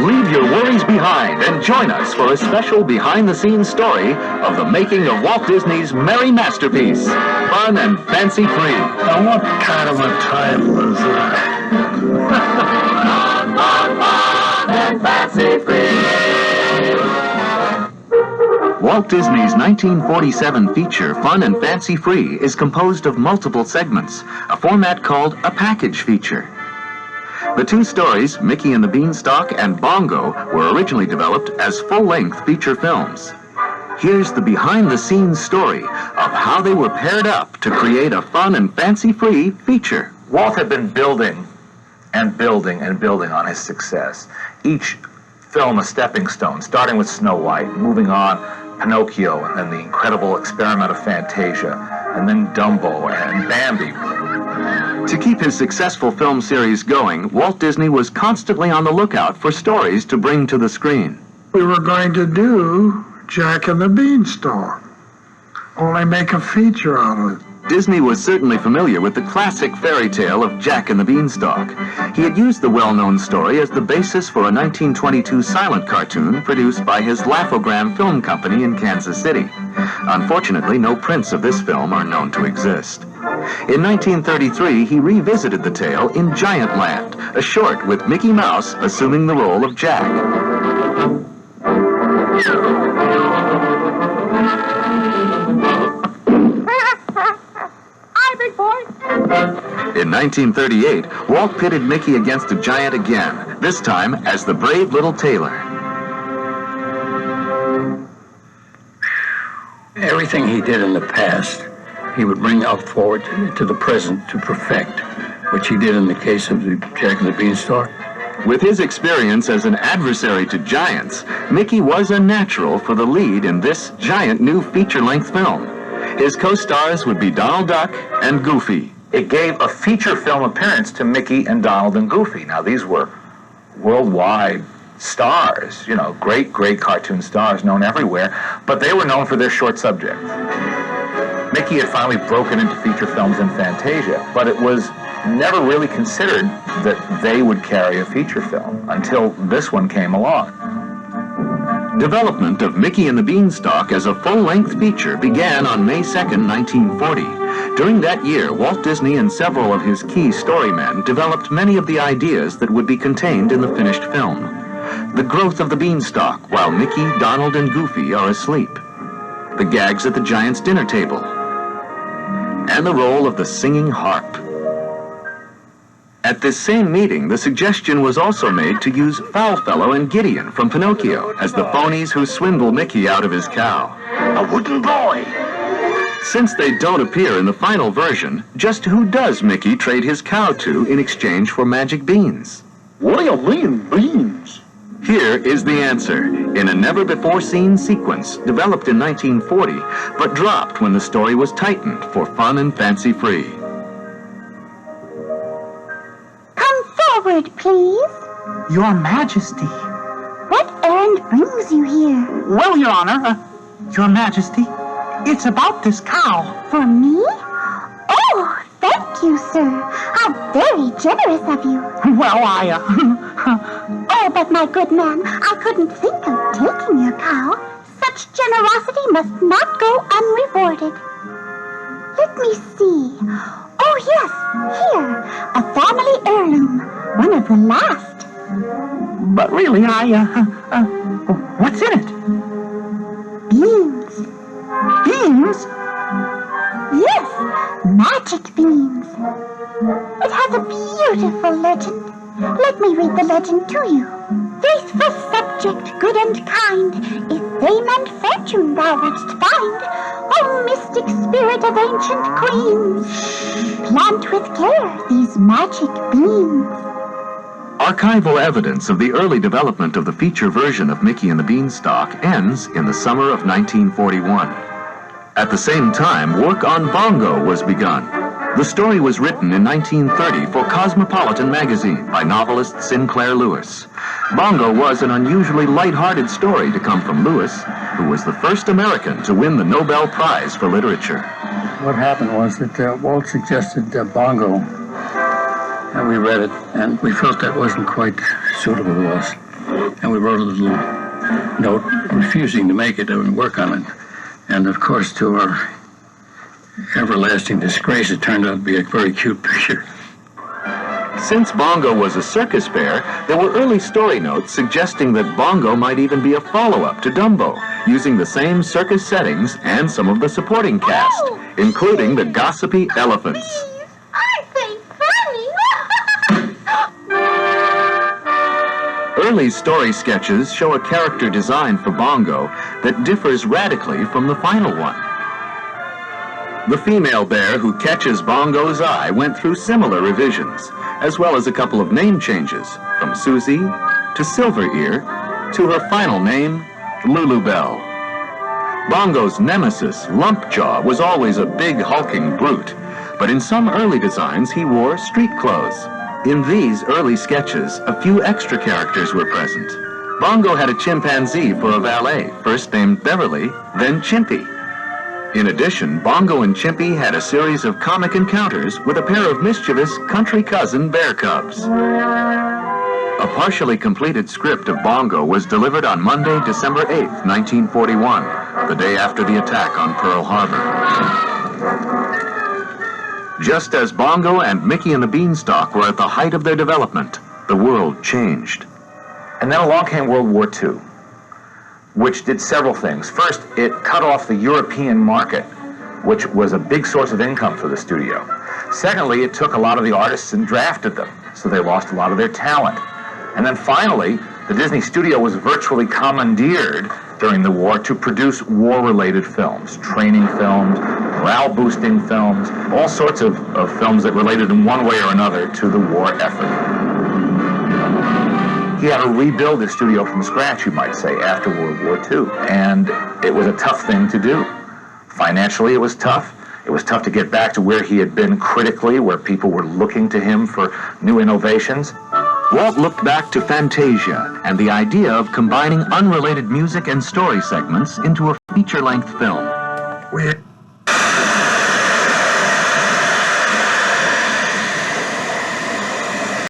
Leave your worries behind and join us for a special behind-the-scenes story of the making of Walt Disney's merry masterpiece, Fun and Fancy Free. Now, what kind of a title is that? Fun and Fancy Free. Walt Disney's 1947 feature, Fun and Fancy Free, is composed of multiple segments, a format called a package feature. The two stories, Mickey and the Beanstalk and Bongo, were originally developed as full-length feature films. Here's the behind-the-scenes story of how they were paired up to create a fun and fancy-free feature. Walt had been building and building and building on his success. Each film a stepping stone, starting with Snow White, moving on Pinocchio, and then the incredible experiment of Fantasia, and then Dumbo and Bambi. To keep his successful film series going, Walt Disney was constantly on the lookout for stories to bring to the screen. We were going to do Jack and the Beanstalk, only make a feature out of it. Disney was certainly familiar with the classic fairy tale of Jack and the Beanstalk. He had used the well-known story as the basis for a 1922 silent cartoon produced by his Laugh-O-Gram film company in Kansas City. Unfortunately, no prints of this film are known to exist. In 1933, he revisited the tale in Giantland, a short with Mickey Mouse assuming the role of Jack. In 1938, Walt pitted Mickey against a giant again, this time as the brave little tailor. Everything he did in the past, he would bring up forward to the present to perfect, which he did in the case of the Jack and the Beanstalk. With his experience as an adversary to giants, Mickey was a natural for the lead in this giant new feature-length film. His co-stars would be Donald Duck and Goofy. It gave a feature film appearance to Mickey and Donald and Goofy. Now, these were worldwide stars, you know, great, great cartoon stars known everywhere, but they were known for their short subjects. Mickey had finally broken into feature films in Fantasia, but it was never really considered that they would carry a feature film until this one came along. Development of Mickey and the Beanstalk as a full-length feature began on May 2nd, 1940. During that year, Walt Disney and several of his key storymen developed many of the ideas that would be contained in the finished film. The growth of the beanstalk while Mickey, Donald, and Goofy are asleep. The gags at the giant's dinner table. And the role of the singing harp. At this same meeting, the suggestion was also made to use Foulfellow and Gideon from Pinocchio as the phonies who swindle Mickey out of his cow. A wooden boy. Since they don't appear in the final version, just who does Mickey trade his cow to in exchange for magic beans? What do you mean, beans? Here is the answer, in a never-before-seen sequence developed in 1940, but dropped when the story was tightened for fun and fancy free. Come forward, please. Your Majesty. What errand brings you here? Well, Your Honor, Your Majesty, it's about this cow. For me? Oh, thank you, sir. How very generous of you. Well, Oh, but my good man, I couldn't think of taking your cow. Such generosity must not go unrewarded. Let me see. Oh, yes, here. A family heirloom. One of the last. But really, what's in it? Beans. Beans? Yes, magic beans. It has a beautiful legend. Let me read the legend to you. Faithful subject, good and kind, if fame and fortune thou wouldst find, O mystic spirit of ancient queens, plant with care these magic beans. Archival evidence of the early development of the feature version of Mickey and the Beanstalk ends in the summer of 1941. At the same time, work on Bongo was begun. The story was written in 1930 for Cosmopolitan magazine by novelist Sinclair Lewis. Bongo was an unusually light-hearted story to come from Lewis, who was the first American to win the Nobel Prize for Literature. What happened was that Walt suggested Bongo, and we read it, and we felt that wasn't quite suitable to us. and we wrote a little note refusing to make it and work on it. And of course, to our everlasting disgrace, it turned out to be a very cute picture. Since Bongo was a circus bear, there were early story notes suggesting that Bongo might even be a follow-up to Dumbo, using the same circus settings and some of the supporting cast, including the gossipy elephants. Aren't they funny? Early story sketches show a character design for Bongo that differs radically from the final one. The female bear who catches Bongo's eye went through similar revisions, as well as a couple of name changes, from Susie to Silver Ear to her final name, Lulubelle. Bongo's nemesis, Lumpjaw, was always a big hulking brute, but in some early designs he wore street clothes. In these early sketches, a few extra characters were present. Bongo had a chimpanzee for a valet, first named Beverly, then Chimpy. In addition, Bongo and Chimpy had a series of comic encounters with a pair of mischievous country cousin bear cubs. A partially completed script of Bongo was delivered on Monday, December 8th, 1941, the day after the attack on Pearl Harbor. Just as Bongo and Mickey and the Beanstalk were at the height of their development, the world changed. And then along came World War II, which did several things. First, it cut off the European market, which was a big source of income for the studio. Secondly, it took a lot of the artists and drafted them, so they lost a lot of their talent. And then finally, the Disney studio was virtually commandeered during the war to produce war-related films, training films, morale-boosting films, all sorts of films that related in one way or another to the war effort. He had to rebuild his studio from scratch, you might say, after World War II. And it was a tough thing to do. Financially, it was tough. It was tough to get back to where he had been critically, where people were looking to him for new innovations. Walt looked back to Fantasia and the idea of combining unrelated music and story segments into a feature-length film. We